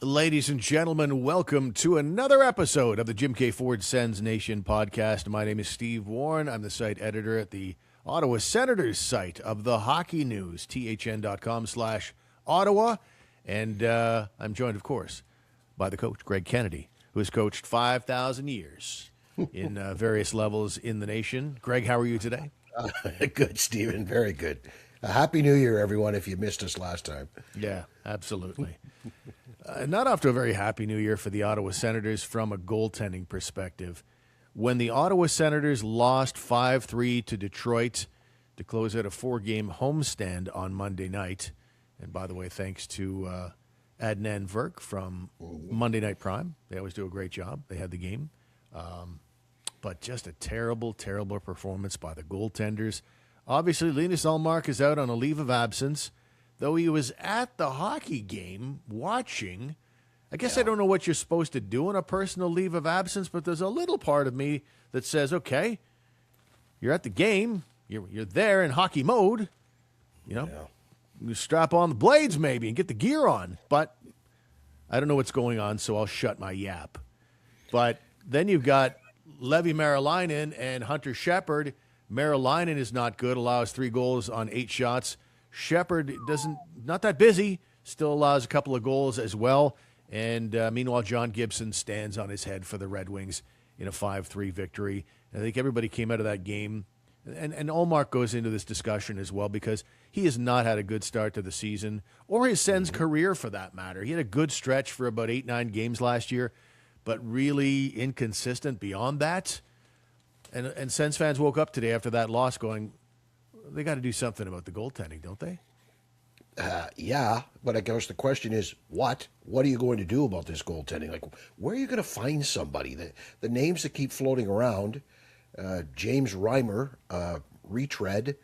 Ladies and gentlemen, welcome to another episode of the Jim K. Ford Sens Nation podcast. My name is Steve Warren. I'm the site editor at the Ottawa Senators site of the Hockey News, thn.com/Ottawa. And I'm joined, of course, by the coach, Greg Kennedy, who has coached 5,000 years in various levels in the nation. Greg, how are you today? Good, Stephen. Very good. A Happy New Year, everyone, if you missed us last time. Yeah, absolutely. Not off to a very happy new year for the Ottawa Senators from a goaltending perspective. When the Ottawa Senators lost 5-3 to Detroit to close out a 4-game homestand on Monday night, and by the way, thanks to Adnan Verk from Monday Night Prime. They always do a great job. They had the game. But just a terrible, terrible performance by the goaltenders. Obviously, Linus Ullmark is out on a leave of absence. Though he was at the hockey game watching, I guess I don't know what you're supposed to do on a personal leave of absence, but there's a little part of me that says, okay, you're at the game, you're there in hockey mode, you strap on the blades maybe and get the gear on. But I don't know what's going on, so I'll shut my yap. But then you've got Levi Marilainen and Hunter Shepard. Marilainen is not good, allows 3 goals on 8 shots. Shepard not that busy, still allows a couple of goals as well. And meanwhile, John Gibson stands on his head for the Red Wings in a 5-3 victory. And I think everybody came out of that game. And Ullmark goes into this discussion as well because he has not had a good start to the season or his Sens career for that matter. He had a good stretch for about 8-9 games last year, but really inconsistent beyond that. And Sens fans woke up today after that loss going, they got to do something about the goaltending, don't they? Yeah, but I guess the question is, what? What are you going to do about this goaltending? Like, where are you going to find somebody? The names that keep floating around, James Reimer, Retread,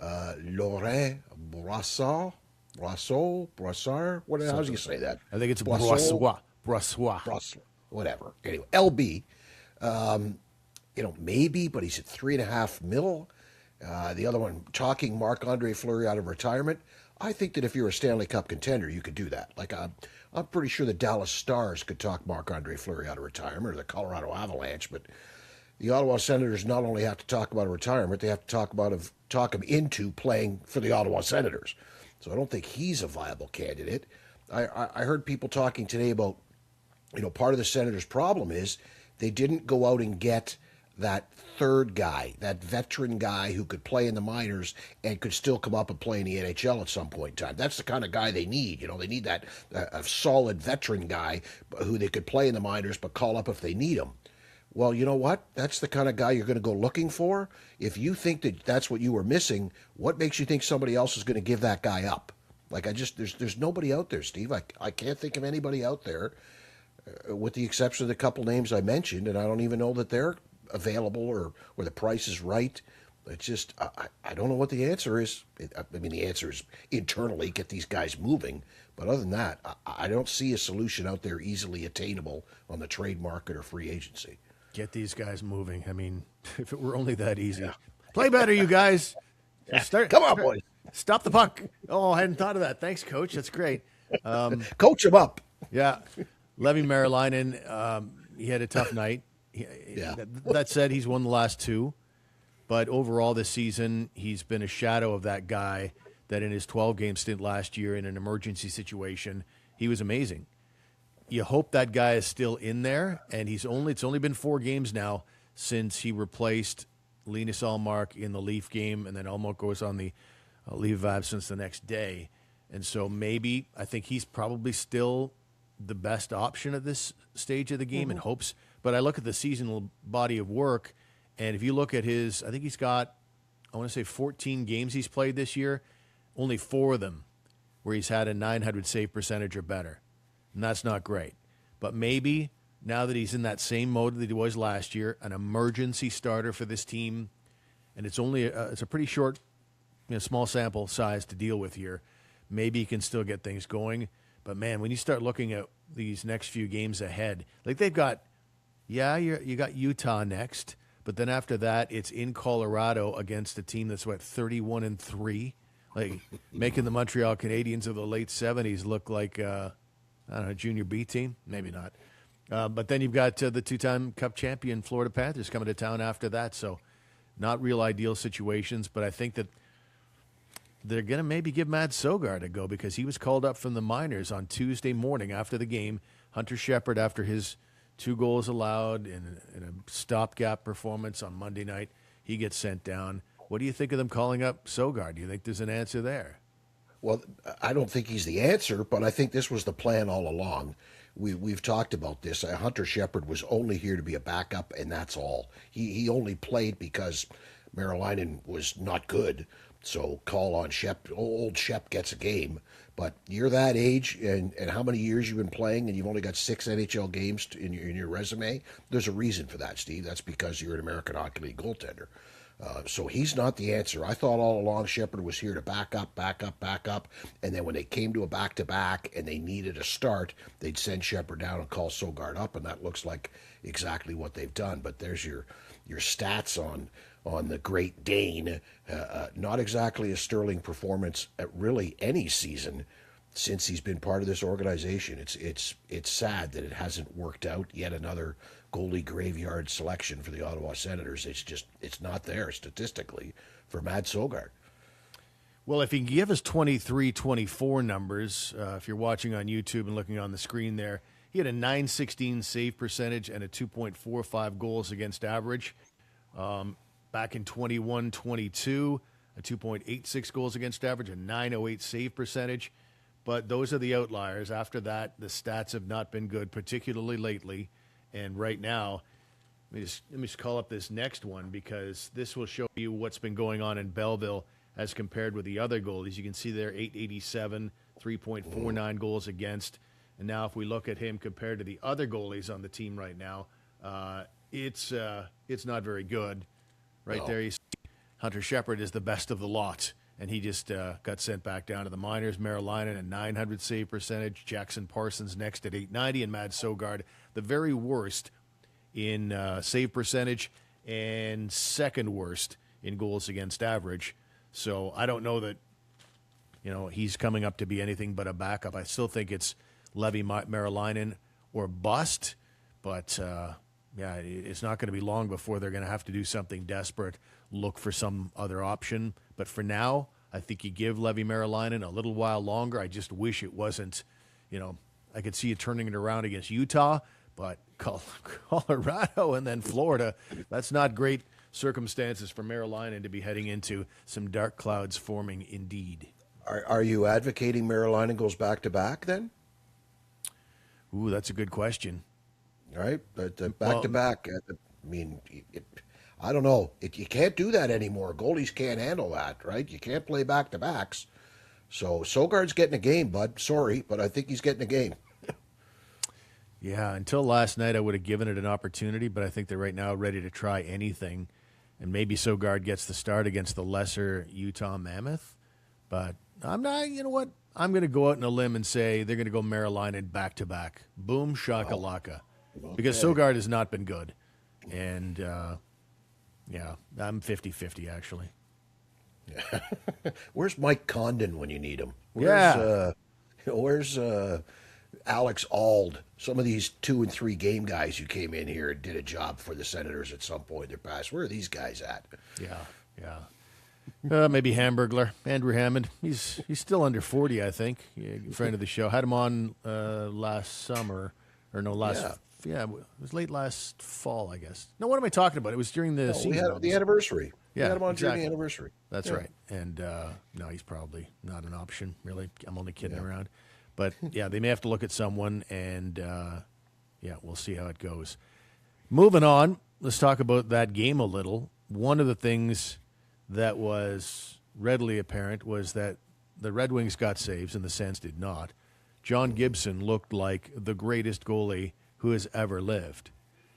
Laurent Brassard, how do you say that? I think it's Brossois. Whatever. Anyway, LB, maybe, but he's at $3.5 million. The other one, talking Marc-Andre Fleury out of retirement. I think that if you're a Stanley Cup contender, you could do that. Like, I'm pretty sure the Dallas Stars could talk Marc-Andre Fleury out of retirement, or the Colorado Avalanche. But the Ottawa Senators not only have to talk about a retirement, they have to talk him into playing for the Ottawa Senators. So I don't think he's a viable candidate. I heard people talking today about, part of the Senators' problem is they didn't go out and get that third guy, that veteran guy who could play in the minors and could still come up and play in the NHL at some point in time. That's the kind of guy they need. They need that a solid veteran guy who they could play in the minors but call up if they need him. Well, you know what? That's the kind of guy you're going to go looking for. If you think that that's what you were missing, what makes you think somebody else is going to give that guy up? Like, there's nobody out there, Steve. I can't think of anybody out there, with the exception of the couple names I mentioned, and I don't even know that they're available or the price is right. It's just, I don't know what the answer is. The answer is internally get these guys moving. But other than that, I don't see a solution out there easily attainable on the trade market or free agency. Get these guys moving. If it were only that easy. Yeah. Play better, you guys. Come on, boys. Stop the puck. Oh, I hadn't thought of that. Thanks, Coach. That's great. Coach him up. Yeah. Levi Marilainen, he had a tough night. That said, he's won the last 2. But overall this season, he's been a shadow of that guy that in his 12-game stint last year in an emergency situation, he was amazing. You hope that guy is still in there, and it's only been 4 games now since he replaced Linus Ullmark in the Leaf game, and then Ullmark goes on the leave of absence the next day. And so maybe I think he's probably still the best option at this stage of the game in hopes. But I look at the seasonal body of work, and if you look at his, I think he's got, 14 games he's played this year, only 4 of them where he's had a 900 save percentage or better. And that's not great. But maybe now that he's in that same mode that he was last year, an emergency starter for this team, and it's a pretty short, small sample size to deal with here, maybe he can still get things going. But, man, when you start looking at these next few games ahead, like they've got, you got Utah next, but then after that, it's in Colorado against a team that's, 31-3, like making the Montreal Canadiens of the late 70s look like, I don't know, junior B team? Maybe not. But then you've got the two-time Cup champion Florida Panthers coming to town after that. So not real ideal situations, but I think that they're going to maybe give Matt Sogard a go because he was called up from the minors on Tuesday morning after the game. Hunter Shepard, after his 2 goals allowed in a stopgap performance on Monday night, he gets sent down. What do you think of them calling up Sogard? Do you think there's an answer there? Well, I don't think he's the answer, but I think this was the plan all along. We've talked about this. Hunter Shepard was only here to be a backup, and that's all. He only played because Merrilainen was not good. So call on Shep. Old Shep gets a game. But you're that age, and how many years you've been playing, and you've only got 6 NHL games in your resume. There's a reason for that, Steve. That's because you're an American Hockey League goaltender. So he's not the answer. I thought all along Shepard was here to back up, and then when they came to a back-to-back and they needed a start, they'd send Shepard down and call Sogard up, and that looks like exactly what they've done. But there's your stats on the Great Dane. Not exactly a sterling performance at really any season since he's been part of this organization. It's sad that it hasn't worked out. Yet another goalie graveyard selection for the Ottawa Senators. It's not there statistically for Matt Sogard. Well, if he can give us 23-24 numbers, if you're watching on YouTube and looking on the screen there, he had a .916 save percentage and a 2.45 goals against average. Back in 21-22, a 2.86 goals against average, a .908 save percentage. But those are the outliers. After that, the stats have not been good, particularly lately. And right now, let me just call up this next one because this will show you what's been going on in Belleville as compared with the other goalies. You can see there 887, 3.49 goals against. And now if we look at him compared to the other goalies on the team right now, it's not very good. Right there, you see Hunter Shepard is the best of the lot, and he just got sent back down to the minors. Merrilainen at 900 save percentage. Jackson Parsons next at 890, and Matt Sogard the very worst in save percentage and second worst in goals against average. So I don't know that he's coming up to be anything but a backup. I still think it's Levi Merrilainen or bust, but yeah, it's not going to be long before they're going to have to do something desperate, look for some other option. But for now, I think you give Levi Merrilainen a little while longer. I just wish it wasn't, I could see you turning it around against Utah, but Colorado and then Florida, that's not great circumstances for Merrilainen to be heading into. Some dark clouds forming indeed. Are you advocating Merrilainen goes back-to-back then? Ooh, that's a good question. Right? Back-to-back, I mean, I don't know. You can't do that anymore. Goalies can't handle that, right? You can't play back-to-backs. So Sogard's getting a game, bud. Sorry, but I think he's getting a game. Yeah, until last night I would have given it an opportunity, but I think they're right now ready to try anything. And maybe Sogard gets the start against the lesser Utah Mammoth. But I'm not, you know what? I'm going to go out on a limb and say they're going to go Merrilainen back-to-back. Boom, shakalaka. Okay. Because Sogard has not been good. And, yeah, I'm 50-50, actually. Where's Mike Condon when you need him? Where's Alex Ald? Some of these 2 and 3 game guys who came in here and did a job for the Senators at some point in their past. Where are these guys at? Yeah. Maybe Hamburglar, Andrew Hammond. He's still under 40, I think. Friend of the show. Had him on last summer. Or no, it was late last fall, I guess. No, what am I talking about? It was during the season. We had the anniversary. Yeah, we had him on exactly. during the anniversary. That's right. And no, he's probably not an option, really. I'm only kidding around. But, yeah, they may have to look at someone, and, we'll see how it goes. Moving on, let's talk about that game a little. One of the things that was readily apparent was that the Red Wings got saves and the Sens did not. John Gibson looked like the greatest goalie who has ever lived.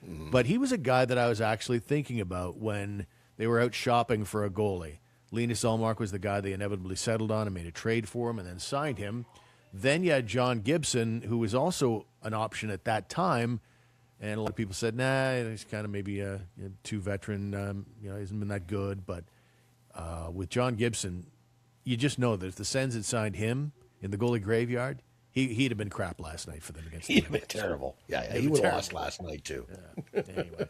But he was a guy that I was actually thinking about when they were out shopping for a goalie. Linus Ullmark was the guy they inevitably settled on and made a trade for him and then signed him. Then you had John Gibson, who was also an option at that time, and a lot of people said, nah, he's kind of maybe too veteran, he hasn't been that good. But with John Gibson, you just know that if the Sens had signed him in the goalie graveyard, he'd have been crap last night for them against the He'd have been Penguins. terrible. Yeah, He'd he been would have terrible. lost last night too. Anyway.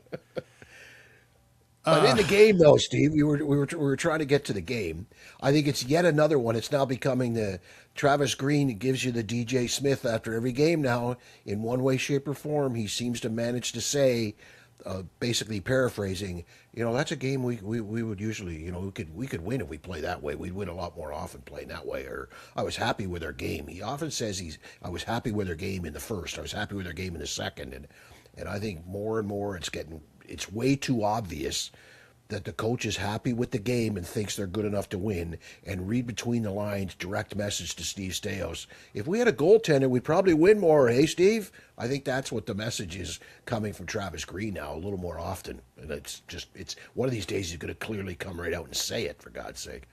But in the game, though, Steve, we were trying to get to the game. I think it's yet another one. It's now becoming the Travis Green gives you the DJ Smith after every game now in one way, shape, or form. He seems to manage to say, basically paraphrasing, that's a game we would usually, we could win if we play that way. We'd win a lot more often playing that way. Or I was happy with our game. He often says I was happy with our game in the first. I was happy with our game in the second, and I think more and more it's way too obvious that the coach is happy with the game and thinks they're good enough to win, and read between the lines, direct message to Steve Staios. If we had a goaltender, we'd probably win more. Hey, Steve? I think that's what the message is coming from Travis Green now a little more often. And it's one of these days he's going to clearly come right out and say it, for God's sake.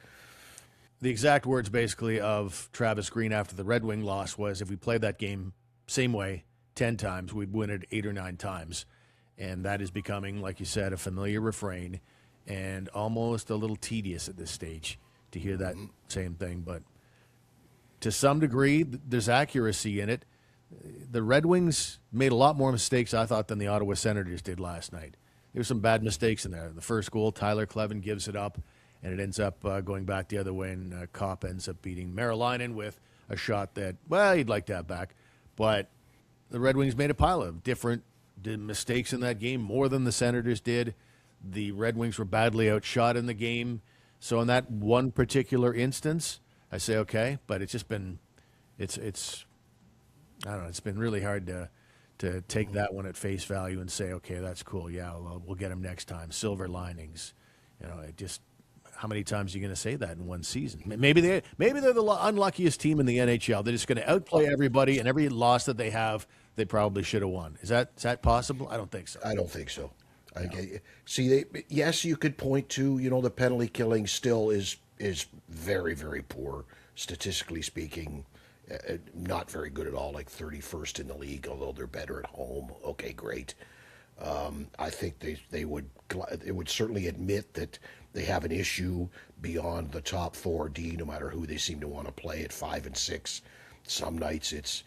The exact words basically of Travis Green after the Red Wing loss was, if we played that game same way 10 times, we'd win it 8 or 9 times. And that is becoming, like you said, a familiar refrain and almost a little tedious at this stage to hear that same thing. But to some degree, there's accuracy in it. The Red Wings made a lot more mistakes, I thought, than the Ottawa Senators did last night. There were some bad mistakes in there. The first goal, Tyler Clevin gives it up, and it ends up going back the other way, and Kopp ends up beating Merrilainen with a shot that, well, you'd like to have back. But the Red Wings made a pile of different mistakes in that game, more than the Senators did. The Red Wings were badly outshot in the game. So in that one particular instance, I say, okay, but it's just been, it's I don't know, it's been really hard to take that one at face value and say, okay, that's cool. Yeah, we'll get him next time. Silver linings. It just, how many times are you going to say that in one season? Maybe they're the unluckiest team in the NHL. They're just going to outplay everybody, and every loss that they have, they probably should have won. Is that possible? I don't think so. I don't think so. See, yes, you could point to, the penalty killing still is very, very poor, statistically speaking. Not very good at all, like 31st in the league, although they're better at home. Okay, great. I think they would certainly admit that they have an issue beyond the top 4D, no matter who they seem to want to play at 5 and 6. Some nights it's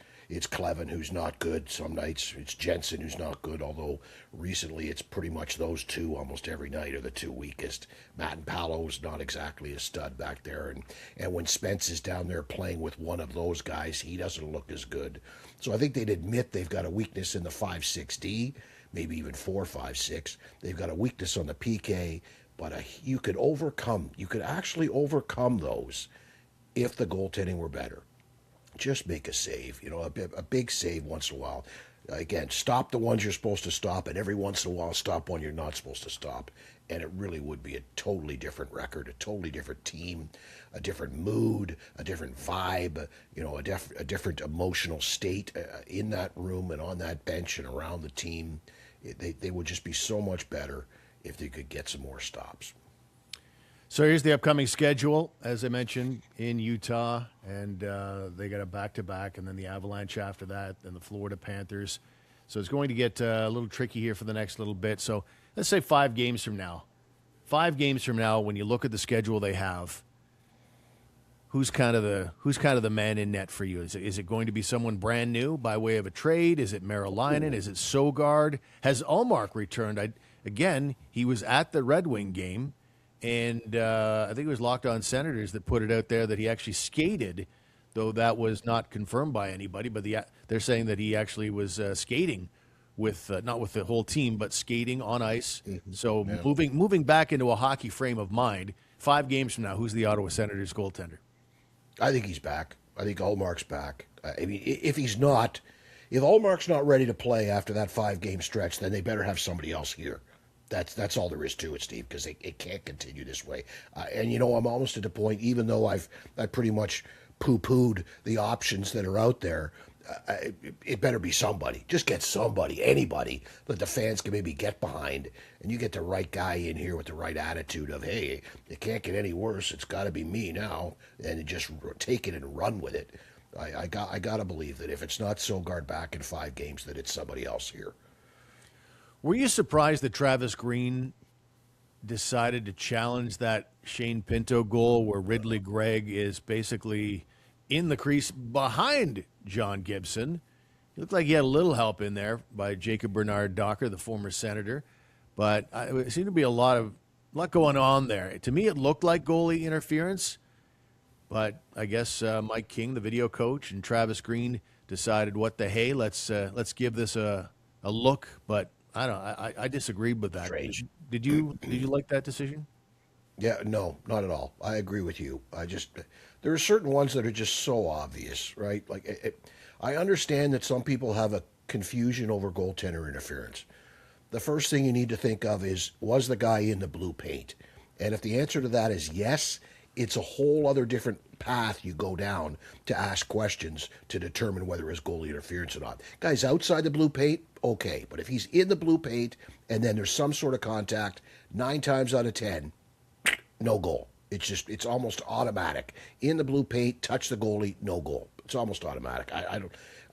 Clevin who's not good. Some nights it's Jensen who's not good, although recently it's pretty much those two almost every night are the two weakest. Matt Pallow's not exactly a stud back there. And when Spence is down there playing with one of those guys, he doesn't look as good. So I think they'd admit they've got a weakness in the 5-6D, maybe even 4-5-6. They've got a weakness on the PK, but you could actually overcome those if the goaltending were better. Just make a save, a big save once in a while. Again, stop the ones you're supposed to stop, and every once in a while stop one you're not supposed to stop. And it really would be a totally different record, a totally different team, a different mood, a different vibe, a different emotional state in that room and on that bench and around the team. They would just be so much better if they could get some more stops. So here's the upcoming schedule, as I mentioned, in Utah, and they got a back-to-back, and then the Avalanche after that, and the Florida Panthers. So it's going to get a little tricky here for the next little bit. So let's say 5 games from now. 5 games from now, when you look at the schedule they have, who's kind of the man in net for you? Is it going to be someone brand new by way of a trade? Is it Merrilainen? Is it Sogard? Has Ullmark returned? Again, he was at the Red Wing game. And I think it was Locked On Senators that put it out there that he actually skated, though that was not confirmed by anybody. But they're saying that he actually was skating with not with the whole team, but skating on ice. Mm-hmm. So yeah. moving back into a hockey frame of mind. 5 games from now, who's the Ottawa Senators goaltender? I think he's back. I think Ullmark's back. I mean, if Ullmark's not ready to play after that 5-game stretch, then they better have somebody else here. That's all there is to it, Steve, because it can't continue this way. And I'm almost at the point, even though I pretty much poo-pooed the options that are out there, it better be somebody. Just get somebody, anybody that the fans can maybe get behind, and you get the right guy in here with the right attitude of, hey, it can't get any worse. It's got to be me now, and just take it and run with it. I got to believe that if it's not Sogard back in 5 games, that it's somebody else here. Were you surprised that Travis Green decided to challenge that Shane Pinto goal where Ridley Gregg is basically in the crease behind John Gibson. It looked like he had a little help in there by Jacob Bernard Docker, the former senator, but it seemed to be a lot going on there. To me, it looked like goalie interference, but I guess Mike King, the video coach, and Travis Green decided, what the hey, let's give this a look. But I don't know. I disagreed with that. Strange. Did you like that decision? Yeah, no, not at all. I agree with you. There are certain ones that are just so obvious, right? I understand that some people have a confusion over goaltender interference. The first thing you need to think of is, was the guy in the blue paint? And if the answer to that is yes, it's a whole other different path you go down to ask questions to determine whether it's goalie interference or not. Guys outside the blue paint, okay. But if he's in the blue paint and then there's some sort of contact, 9 times out of 10, no goal. It's almost automatic. In the blue paint, touch the goalie, no goal. It's almost automatic. I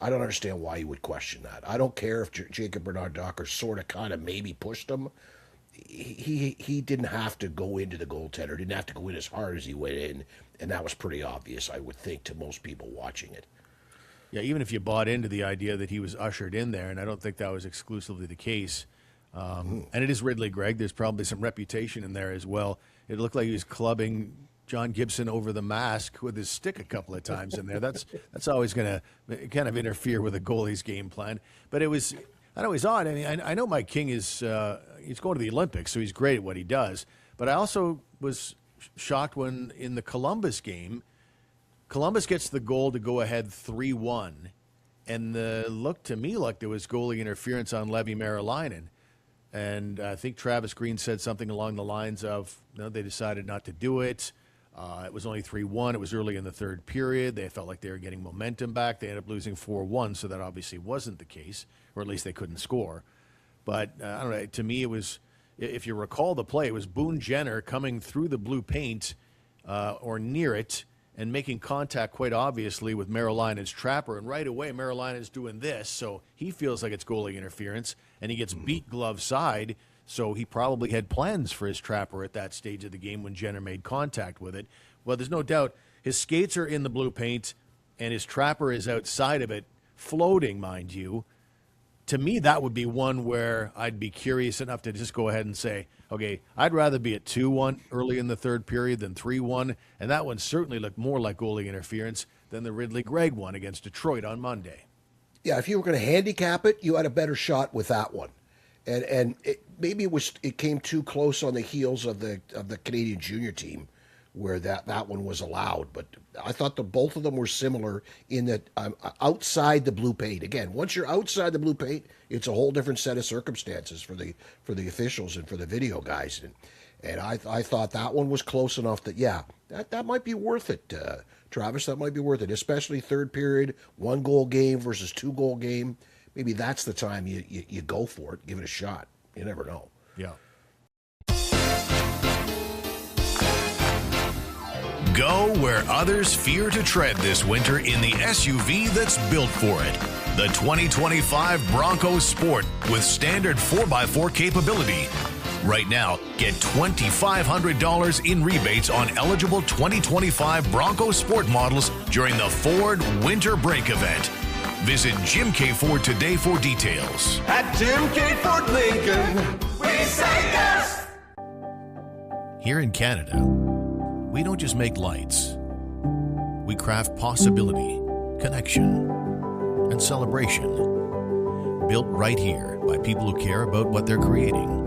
don't understand why you would question that. I don't care if Jacob Bernard Docker sort of kind of maybe pushed him. He didn't have to go into the goaltender, didn't have to go in as hard as he went in, and that was pretty obvious, I would think, to most people watching it. Yeah, even if you bought into the idea that he was ushered in there, and I don't think that was exclusively the case. And it is Ridley Gregg. There's probably some reputation in there as well. It looked like he was clubbing John Gibson over the mask with his stick a couple of times in there. That's always going to kind of interfere with a goalie's game plan. But it was, I know he's odd. I mean, I know Mike King is he's going to the Olympics, so he's great at what he does. But I also was shocked when in the Columbus game, Columbus gets the goal to go ahead 3-1, and it looked to me like there was goalie interference on Levi Merilainen. And I think Travis Green said something along the lines of, they decided not to do it. It was only 3-1. It was early in the third period. They felt like they were getting momentum back. They ended up losing 4-1, so that obviously wasn't the case, or at least they couldn't score. But I don't know. To me, it was, if you recall the play, it was Boone Jenner coming through the blue paint or near it and making contact quite obviously with Merilainen's trapper. And right away, Merilainen's doing this, so he feels like it's goalie interference, and he gets beat glove side. So he probably had plans for his trapper at that stage of the game when Jenner made contact with it. Well, there's no doubt his skates are in the blue paint, and his trapper is outside of it, floating, mind you. To me, that would be one where I'd be curious enough to just go ahead and say, okay, I'd rather be at 2-1 early in the third period than 3-1, and that one certainly looked more like goalie interference than the Ridley Gregg one against Detroit on Monday. Yeah, if you were going to handicap it, you had a better shot with that one. And maybe it came too close on the heels of the Canadian junior team, where that one was allowed. But I thought both of them were similar in that outside the blue paint. Again, once you're outside the blue paint, it's a whole different set of circumstances for the officials and for the video guys. And I thought that one was close enough that that might be worth it, Travis. That might be worth it, especially third period, 1-goal game versus 2-goal game. Maybe that's the time you go for it, give it a shot. You never know. Yeah. Go where others fear to tread this winter in the SUV that's built for it. The 2025 Bronco Sport with standard 4x4 capability. Right now, get $2,500 in rebates on eligible 2025 Bronco Sport models during the Ford Winter Break event. Visit Jim K. Ford today for details. At Jim K. Ford Lincoln, we say yes! Here in Canada, we don't just make lights. We craft possibility, connection, and celebration. Built right here by people who care about what they're creating.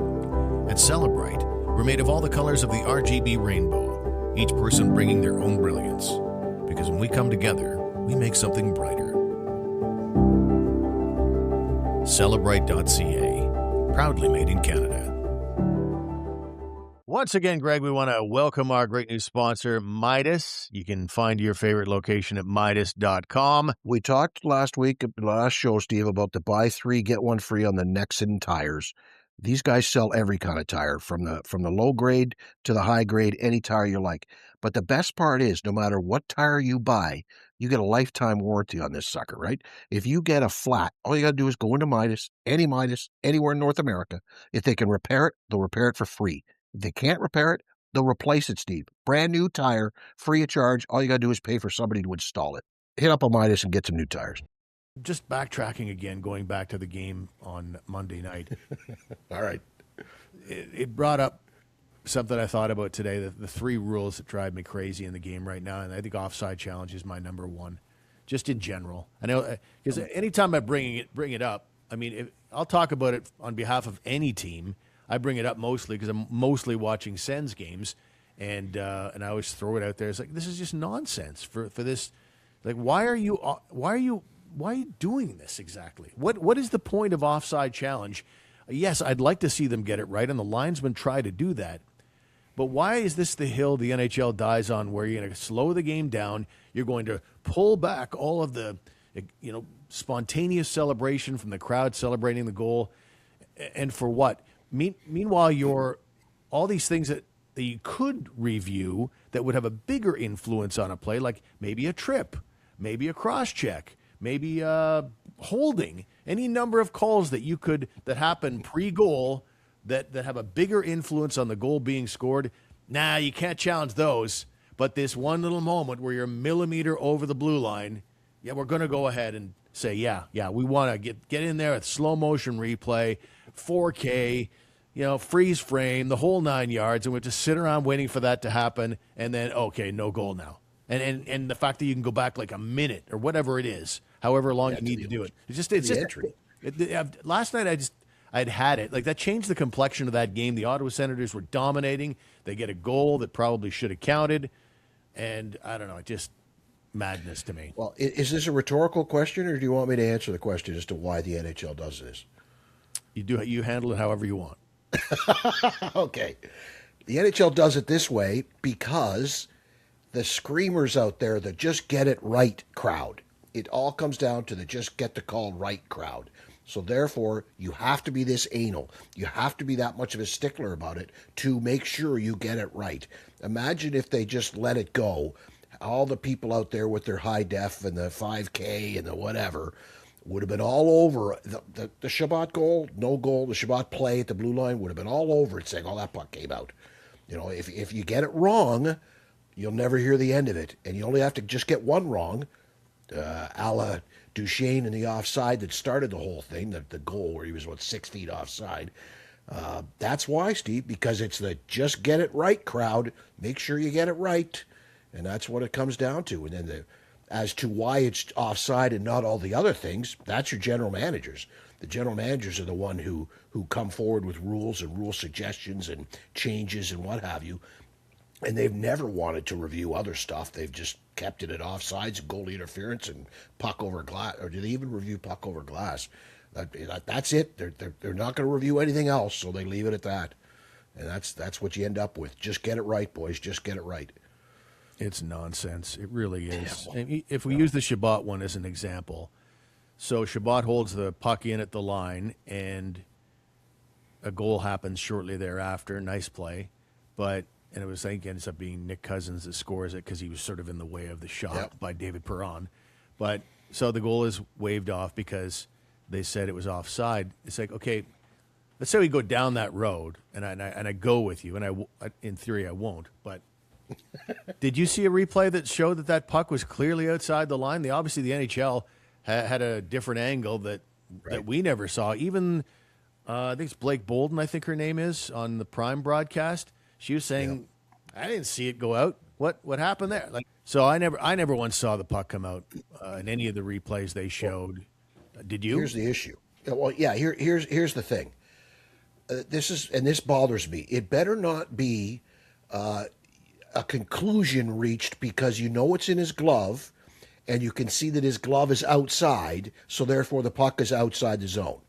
At Celebrite, we're made of all the colors of the RGB rainbow, each person bringing their own brilliance. Because when we come together, we make something brighter. Celebrite.ca, proudly made in Canada. Once again, Greg, we want to welcome our great new sponsor, Midas. You can find your favorite location at Midas.com. We talked last week, last show, Steve, about the buy 3, get 1 free on the Nexen tires. These guys sell every kind of tire, from the low grade to the high grade, any tire you like. But the best part is, no matter what tire you buy, you get a lifetime warranty on this sucker, right? If you get a flat, all you got to do is go into Midas, anywhere in North America. If they can repair it, they'll repair it for free. If they can't repair it, They'll replace it, Steve. Brand new tire, free of charge. All you got to do is pay for somebody to install it. Hit up a Midas and get some new tires. Just backtracking again, going back to the game on Monday night. All right. It brought up something I thought about today, the three rules that drive me crazy in the game right now, and I think offside challenge is my number one, just in general. I know, because anytime I bring it up, I mean, I'll talk about it on behalf of any team. I bring it up mostly because I'm mostly watching Sens games, and I always throw it out there. It's like, this is just nonsense for this. Like, why are you doing this exactly? What is the point of offside challenge? Yes, I'd like to see them get it right, and the linesmen try to do that. But why is this the hill the NHL dies on, where you're going to slow the game down, you're going to pull back all of the spontaneous celebration from the crowd celebrating the goal, and for what? Meanwhile, all these things that you could review that would have a bigger influence on a play, like maybe a trip, maybe a cross-check, maybe holding, any number of calls that happen pre-goal that have a bigger influence on the goal being scored. Nah, you can't challenge those. But this one little moment where you're a millimeter over the blue line, yeah, we're going to go ahead and say, yeah, we want to get in there at slow motion replay, 4K, freeze frame, the whole 9 yards, and we just sit around waiting for that to happen, and then, okay, no goal now. And the fact that you can go back like a minute or whatever it is, however long you need to do it. It's just entry. Last night I'd had it. Like, that changed the complexion of that game. The Ottawa Senators were dominating. They get a goal that probably should have counted. And I don't know, just madness to me. Well, is this a rhetorical question, or do you want me to answer the question as to why the NHL does this? You handle it however you want. Okay. The NHL does it this way because the screamers out there, the just get it right crowd, it all comes down to the just get the call right crowd. So therefore, you have to be this anal. You have to be that much of a stickler about it to make sure you get it right. Imagine if they just let it go. All the people out there with their high def and the 5K and the whatever would have been all over the Shabbat goal, no goal, the Shabbat play at the blue line would have been all over it, saying, oh, that puck came out. If you get it wrong, you'll never hear the end of it. And you only have to just get one wrong, a la Duchesne in the offside that started the whole thing, the goal where he was, 6 feet offside. That's why, Steve, because it's the just get it right crowd. Make sure you get it right. And that's what it comes down to. And then as to why it's offside and not all the other things, that's your general managers. The general managers are the one who come forward with rules and rule suggestions and changes and what have you. And they've never wanted to review other stuff. They've just kept it at offsides, goalie interference, and puck over glass. Or do they even review puck over glass? That's it. They're not going to review anything else, so they leave it at that. And that's what you end up with. Just get it right, boys. Just get it right. It's nonsense. It really is. And if we use the Shabbat one as an example, so Shabbat holds the puck in at the line, and a goal happens shortly thereafter. Nice play, and it was, I think, ends up being Nick Cousins that scores it because he was sort of in the way of the shot by David Perron. But so the goal is waved off because they said it was offside. It's like, okay, let's say we go down that road, and I go with you, and in theory I won't, but did you see a replay that showed that puck was clearly outside the line? Obviously the NHL had a different angle that we never saw. Even I think it's Blake Bolden, I think her name is, on the Prime broadcast. She was saying, I didn't see it go out. What happened there? So I never once saw the puck come out in any of the replays they showed. Did you? Here's the issue. Well, yeah. Here's the thing. This bothers me. It better not be a conclusion reached because you know it's in his glove, and you can see that his glove is outside. So therefore, the puck is outside the zone.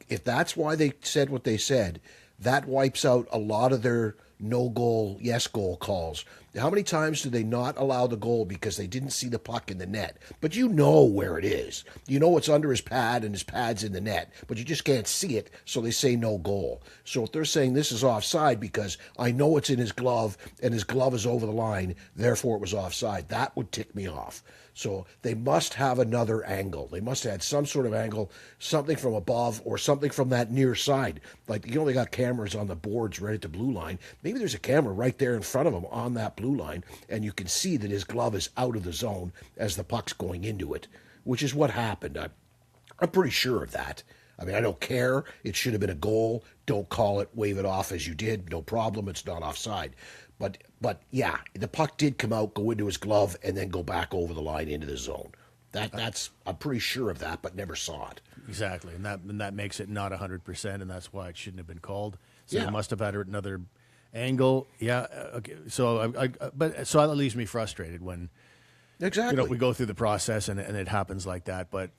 If that's why they said what they said, that wipes out a lot of their no goal, yes goal calls. How many times do they not allow the goal because they didn't see the puck in the net? But you know where it is. You know it's under his pad and his pad's in the net, but you just can't see it, so they say no goal. So if they're saying this is offside because I know it's in his glove and his glove is over the line, therefore it was offside, that would tick me off. So they must have another angle. They must have had some sort of angle, something from above or something from that near side. Like, you only got cameras on the boards right at the blue line. Maybe there's a camera right there in front of him on that blue line, and you can see that his glove is out of the zone as the puck's going into it, which is what happened. I'm pretty sure of that. I mean, I don't care. It should have been a goal. Don't call it, wave it off as you did. No problem. It's not offside. But yeah, the puck did come out, go into his glove, and then go back over the line into the zone. That's I'm pretty sure of that, but never saw it. Exactly, and that makes it not 100%, and that's why it shouldn't have been called. So Yeah. they must have had another angle. Yeah, okay. So so that leaves me frustrated when Exactly. we go through the process and it happens like that. But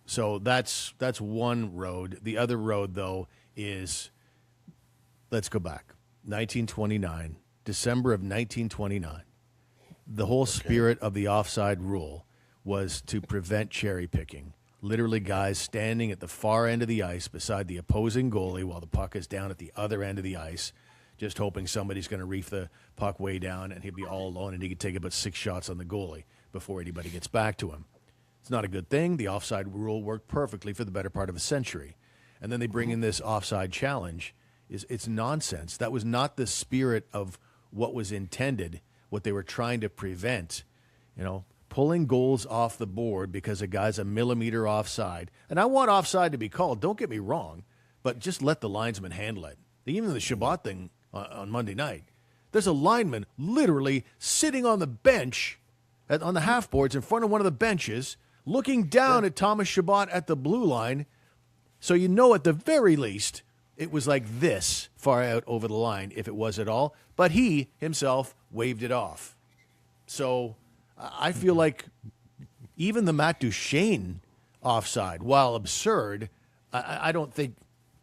so that's one road. The other road, though, is let's go back. 1929, December of 1929. The whole spirit of the offside rule was to prevent cherry picking. Literally, guys standing at the far end of the ice beside the opposing goalie while the puck is down at the other end of the ice, just hoping somebody's going to reef the puck way down and he'll be all alone and he could take about 6 shots on the goalie before anybody gets back to him. It's not a good thing. The offside rule worked perfectly for the better part of a century. And then they bring in this offside challenge. It's nonsense. That was not the spirit of what was intended, what they were trying to prevent. Pulling goals off the board because a guy's a millimeter offside. And I want offside to be called, don't get me wrong, but just let the linesman handle it. Even the Shabbat thing on Monday night, there's a lineman literally sitting on the bench, on the half boards in front of one of the benches, looking down at Thomas Shabbat at the blue line. So at the very least, it was like this far out over the line, if it was at all. But he himself waved it off. So I feel like even the Matt Duchene offside, while absurd, I don't think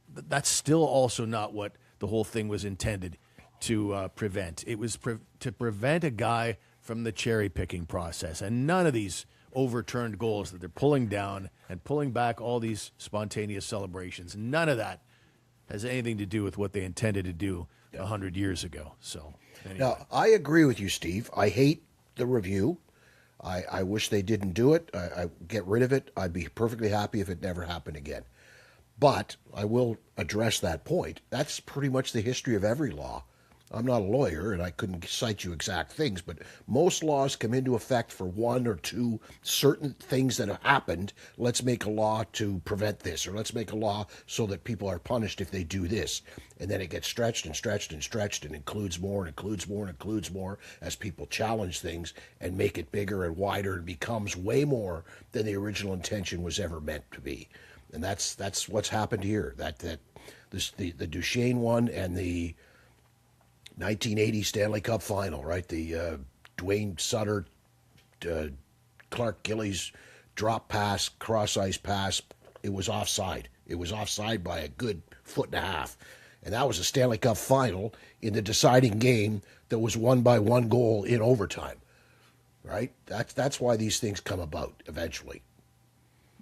that's still also not what the whole thing was intended to prevent. It was to prevent a guy from the cherry picking process. And none of these overturned goals that they're pulling down and pulling back all these spontaneous celebrations, none of that has anything to do with what they intended to do 100 years ago. So anyway. Now, I agree with you, Steve. I hate the review. I wish they didn't do it. I get rid of it. I'd be perfectly happy if it never happened again. But I will address that point. That's pretty much the history of every law. I'm not a lawyer, and I couldn't cite you exact things, but most laws come into effect for one or two certain things that have happened. Let's make a law to prevent this, or let's make a law so that people are punished if they do this. And then it gets stretched and stretched and stretched and includes more and includes more and includes more as people challenge things and make it bigger and wider and becomes way more than the original intention was ever meant to be. And that's what's happened here. The Duchene one and the 1980 Stanley Cup Final, right? The Dwayne Sutter, Clark Gillies drop pass, cross ice pass. It was offside. It was offside by a good foot and a half. And that was a Stanley Cup Final in the deciding game that was won by 1 goal in overtime, right? That's why these things come about eventually.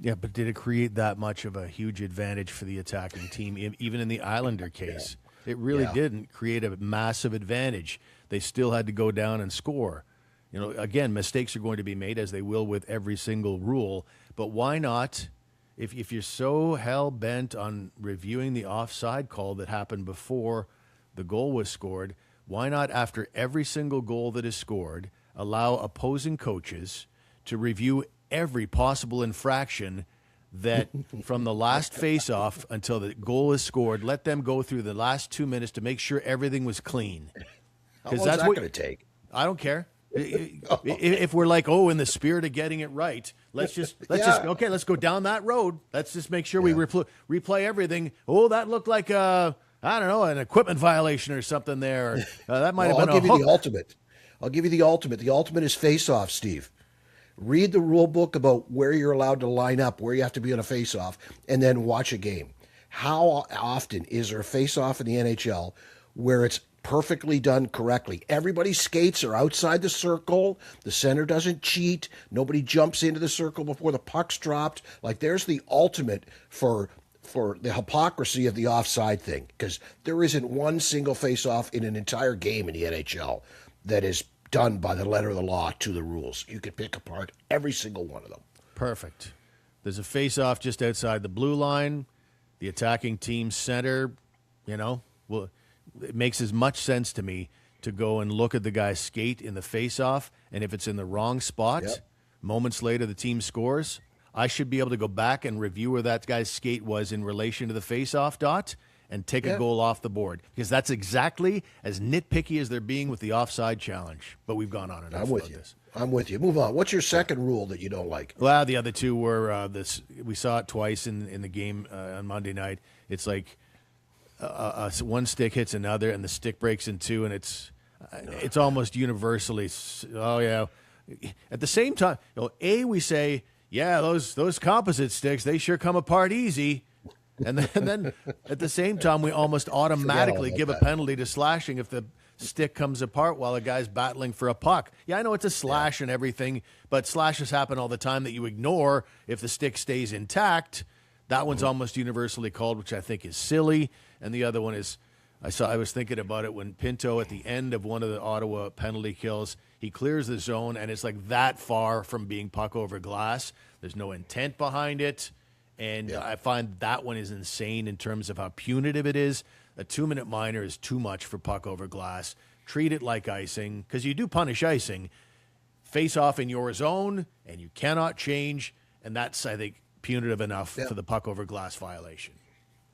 Yeah, but did it create that much of a huge advantage for the attacking team, even in the Islander case? It really didn't create a massive advantage. They still had to go down and score. Again, mistakes are going to be made, as they will with every single rule. But why not, if you're so hell-bent on reviewing the offside call that happened before the goal was scored, why not, after every single goal that is scored, allow opposing coaches to review every possible infraction that from the last face-off until the goal is scored, let them go through the last 2 minutes to make sure everything was clean. How long is that going to take? I don't care. If we're like, in the spirit of getting it right, let's go down that road. Let's just make sure we replay everything. Oh, that looked like an equipment violation or something there. That might have been I'll give you the ultimate. I'll give you the ultimate. The ultimate is face-off, Steve. Read the rule book about where you're allowed to line up, where you have to be on a face-off, and then watch a game. How often is there a face-off in the NHL where it's perfectly done correctly? Everybody's skates are outside the circle. The center doesn't cheat. Nobody jumps into the circle before the puck's dropped. Like, there's the ultimate for the hypocrisy of the offside thing, because there isn't one single face-off in an entire game in the NHL that is done by the letter of the law to the rules. You could pick apart every single one of them. Perfect. There's a face-off just outside the blue line. The attacking team center, well, it makes as much sense to me to go and look at the guy's skate in the face-off, and if it's in the wrong spot, moments later the team scores, I should be able to go back and review where that guy's skate was in relation to the face-off dot and take a goal off the board, because that's exactly as nitpicky as they're being with the offside challenge. But we've gone on enough about this. I'm with you. Move on. What's your second rule that you don't like? Well, the other two were we saw it twice in the game on Monday night. It's like one stick hits another, and the stick breaks in two, and it's almost universally. Oh yeah. At the same time, we say, yeah, those composite sticks, they sure come apart easy. And then at the same time, we almost automatically give a penalty to slashing if the stick comes apart while a guy's battling for a puck. Yeah, I know it's a slash and everything, but slashes happen all the time that you ignore if the stick stays intact. That one's almost universally called, which I think is silly. And the other one is, I was thinking about it when Pinto at the end of one of the Ottawa penalty kills, he clears the zone, and it's like that far from being puck over glass. There's no intent behind it. And I find that one is insane in terms of how punitive it is. A 2-minute minor is too much for puck over glass. Treat it like icing, because you do punish icing. Face off in your zone, and you cannot change. And that's, I think, punitive enough for the puck over glass violation.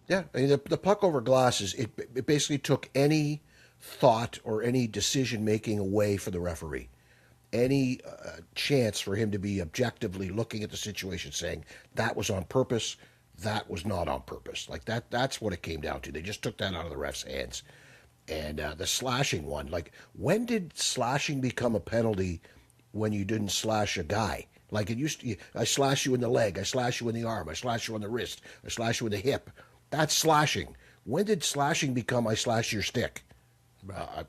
Yeah, I mean, the puck over glass it basically took any thought or any decision making away for the referee. Any chance for him to be objectively looking at the situation, saying that was on purpose, that was not on purpose. Like that's what it came down to. They just took that out of the ref's hands. And the slashing one, like, when did slashing become a penalty when you didn't slash a guy? Like, it used to, I slash you in the leg, I slash you in the arm, I slash you on the wrist, I slash you in the hip. That's slashing. When did slashing become I slash your stick? Right.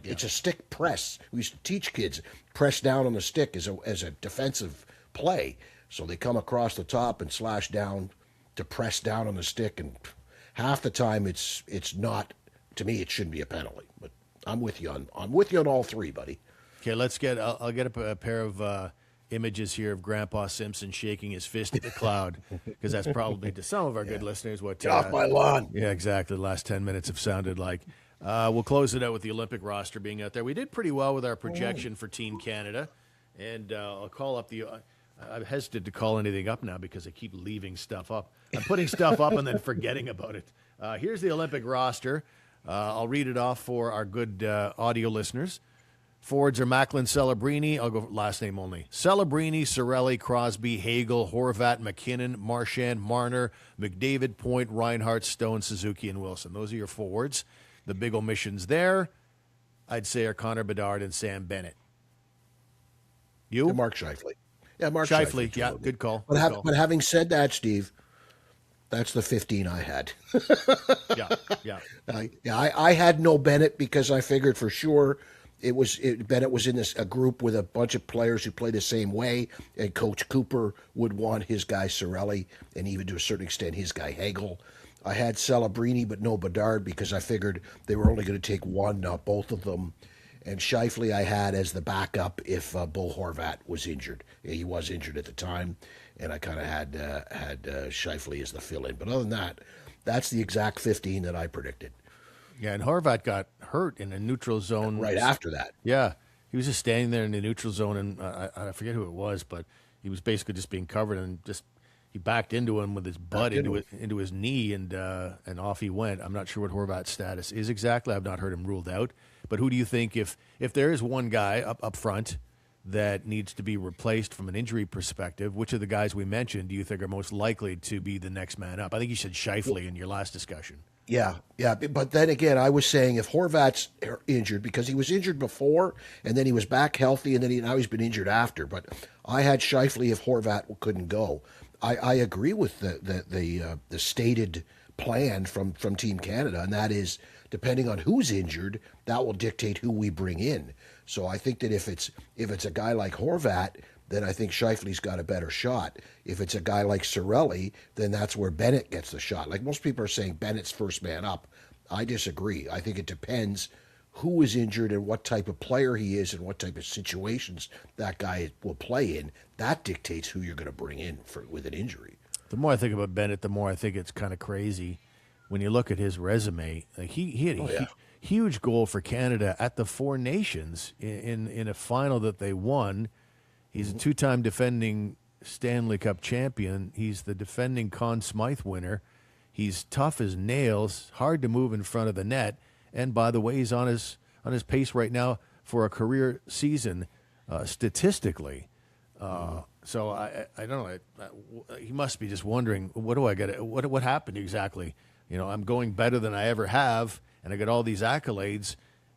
It's a stick press. We used to teach kids press down on the stick as a defensive play. So they come across the top and slash down to press down on the stick. And half the time it's not. To me, it shouldn't be a penalty. But I'm with you on all three, buddy. Okay, I'll get a pair of images here of Grandpa Simpson shaking his fist at the cloud, because that's probably to some of our good listeners what. Get off my lawn. Yeah, exactly. The last 10 minutes have sounded like. We'll close it out with the Olympic roster being out there. We did pretty well with our projection for Team Canada, and I'll call up I'm hesitant to call anything up now because I keep leaving stuff up. I'm putting stuff up and then forgetting about it. Here's the Olympic roster. I'll read it off for our good audio listeners. Forwards are Macklin, Celebrini. I'll go last name only. Celebrini, Cirelli, Crosby, Hagel, Horvat, McKinnon, Marchand, Marner, McDavid, Point, Reinhart, Stone, Suzuki, and Wilson. Those are your forwards. The big omissions there, I'd say, are Connor Bedard and Sam Bennett. You? And Mark Scheifele. Yeah, Mark Scheifele. Scheifele. Yeah, good call. But having said that, Steve, that's the 15 I had. Yeah. I had no Bennett because I figured for sure Bennett was in a group with a bunch of players who play the same way, and Coach Cooper would want his guy Cirelli, and even to a certain extent his guy Hagel. I had Celebrini, but no Bedard, because I figured they were only going to take one, not both of them. And Scheifele I had as the backup if Bo Horvat was injured. He was injured at the time, and I kind of had Scheifele as the fill-in. But other than that, that's the exact 15 that I predicted. Yeah, and Horvat got hurt in a neutral zone. Right after that. Yeah, he was just standing there in the neutral zone, and I forget who it was, but he was basically just being covered, and just he backed into him with his butt into his knee, and off he went. I'm not sure what Horvat's status is exactly. I've not heard him ruled out. But who do you think, if there is one guy up front that needs to be replaced from an injury perspective, which of the guys we mentioned do you think are most likely to be the next man up? I think you said Scheifele in your last discussion. Yeah. But then again, I was saying if Horvat's injured, because he was injured before, and then he was back healthy, and then now he's been injured after. But I had Scheifele if Horvat couldn't go. I agree with the stated plan from Team Canada, and that is, depending on who's injured, that will dictate who we bring in. So I think that if it's a guy like Horvat, then I think Scheifele's got a better shot. If it's a guy like Cirelli, then that's where Bennett gets the shot. Like most people are saying Bennett's first man up. I disagree. I think it depends who is injured and what type of player he is and what type of situations that guy will play in, that dictates who you're going to bring in with an injury. The more I think about Bennett, the more I think it's kind of crazy when you look at his resume. Like he had a huge goal for Canada at the Four Nations in a final that they won. He's a two-time defending Stanley Cup champion. He's the defending Conn Smythe winner. He's tough as nails, hard to move in front of the net. And by the way, he's on his pace right now for a career season, statistically. So I don't know. He must be just wondering, what do I get? What happened exactly? I'm going better than I ever have, and I got all these accolades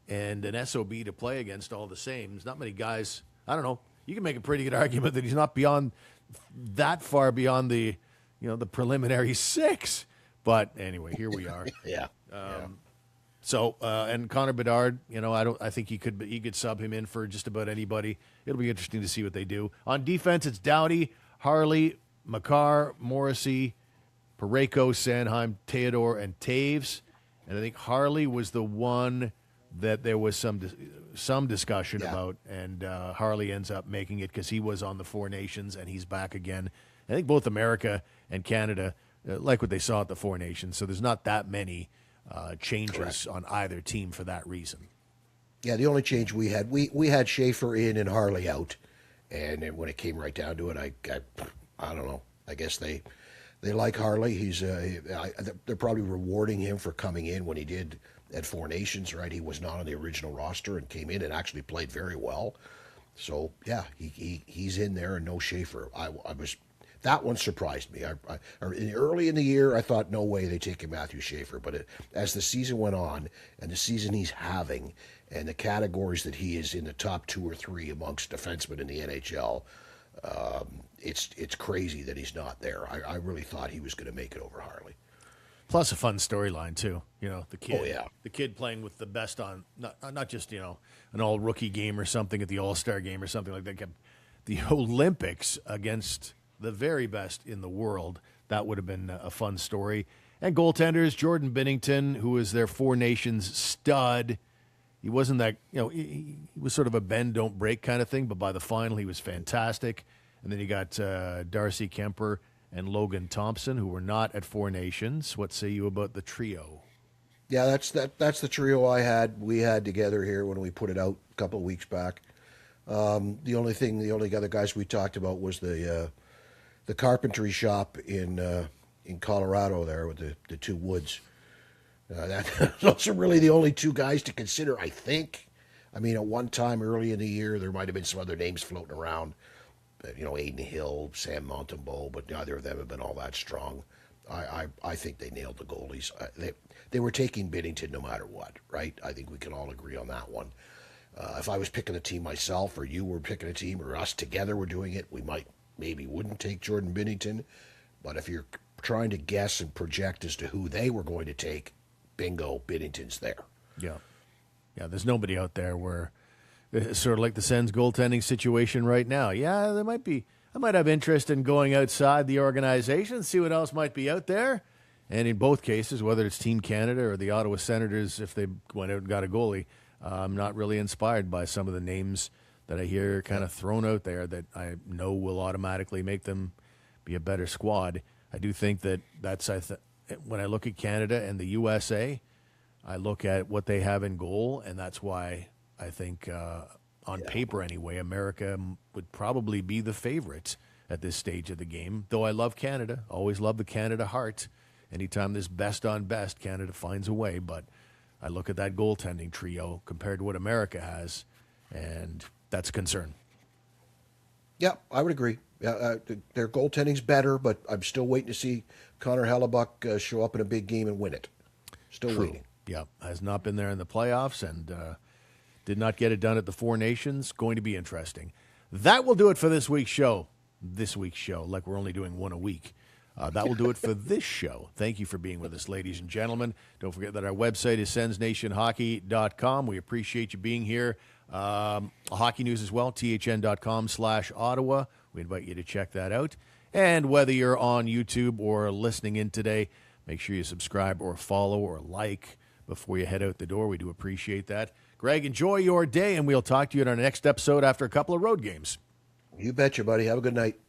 and an SOB to play against all the same. There's not many guys. I don't know. You can make a pretty good argument that he's not that far beyond the preliminary six. But anyway, here we are. Yeah. So and Connor Bedard, I think he could sub him in for just about anybody. It'll be interesting to see what they do. On defense, it's Doughty, Harley, Makar, Morrissey, Parayko, Sanheim, Theodore, and Taves. And I think Harley was the one that there was some discussion about, and Harley ends up making it because he was on the Four Nations and he's back again. I think both America and Canada like what they saw at the Four Nations, so there's not that many changes on either team for that reason. Yeah, the only change we had Schaefer in and Harley out, and when it came right down to it, I don't know. I guess they like Harley. They're probably rewarding him for coming in when he did at Four Nations. Right, he was not on the original roster and came in and actually played very well. So yeah, he's in there and no Schaefer. That one surprised me. Early in the year, I thought, no way they take Matthew Schaefer. But as the season went on, and the season he's having, and the categories that he is in the top 2 or 3 amongst defensemen in the NHL, it's crazy that he's not there. I really thought he was going to make it over Harley. Plus a fun storyline too. The kid. Oh, yeah. The kid playing with the best on not just an all rookie game or something at the All-Star game or something like that. The Olympics against the very best in the world. That would have been a fun story. And goaltenders, Jordan Binnington, who is their Four Nations stud. He wasn't that, he was sort of a bend, don't break kind of thing, but by the final, he was fantastic. And then you got Darcy Kemper and Logan Thompson, who were not at Four Nations. What say you about the trio? Yeah, that's the trio we had together here when we put it out a couple of weeks back. The only other guys we talked about was the carpentry shop in Colorado there with the two Woods. Those are really the only two guys to consider, I think. I mean, at one time early in the year, there might have been some other names floating around. Aiden Hill, Sam Montembeau, but neither of them have been all that strong. I think they nailed the goalies. They were taking Binnington no matter what, right? I think we can all agree on that one. If I was picking a team myself, or you were picking a team, or us together were doing it, we maybe wouldn't take Jordan Binnington. But if you're trying to guess and project as to who they were going to take, bingo, Binnington's there. Yeah. There's nobody out there where it's sort of like the Sens goaltending situation right now. Yeah, I might have interest in going outside the organization, see what else might be out there. And in both cases, whether it's Team Canada or the Ottawa Senators, if they went out and got a goalie, I'm not really inspired by some of the names that I hear kind of thrown out there that I know will automatically make them be a better squad. I do think that's when I look at Canada and the USA, I look at what they have in goal, and that's why I think, on paper anyway, America would probably be the favorite at this stage of the game. Though I love Canada, always love the Canada heart. Anytime there's best on best, Canada finds a way. But I look at that goaltending trio compared to what America has, and that's a concern. Yeah, I would agree. Their goaltending's better, but I'm still waiting to see Connor Hellebuck show up in a big game and win it. Still waiting. Yeah, has not been there in the playoffs and did not get it done at the Four Nations. Going to be interesting. That will do it for this week's show. Like we're only doing one a week. That will do it for this show. Thank you for being with us, ladies and gentlemen. Don't forget that our website is sensnationhockey.com. We appreciate you being here. Hockey news as well, thn.com/Ottawa. We invite you to check that out. And whether you're on YouTube or listening in today, make sure you subscribe or follow or like before you head out the door. We do appreciate that. Greg, enjoy your day, and we'll talk to you in our next episode after a couple of road games. You betcha, buddy. Have a good night.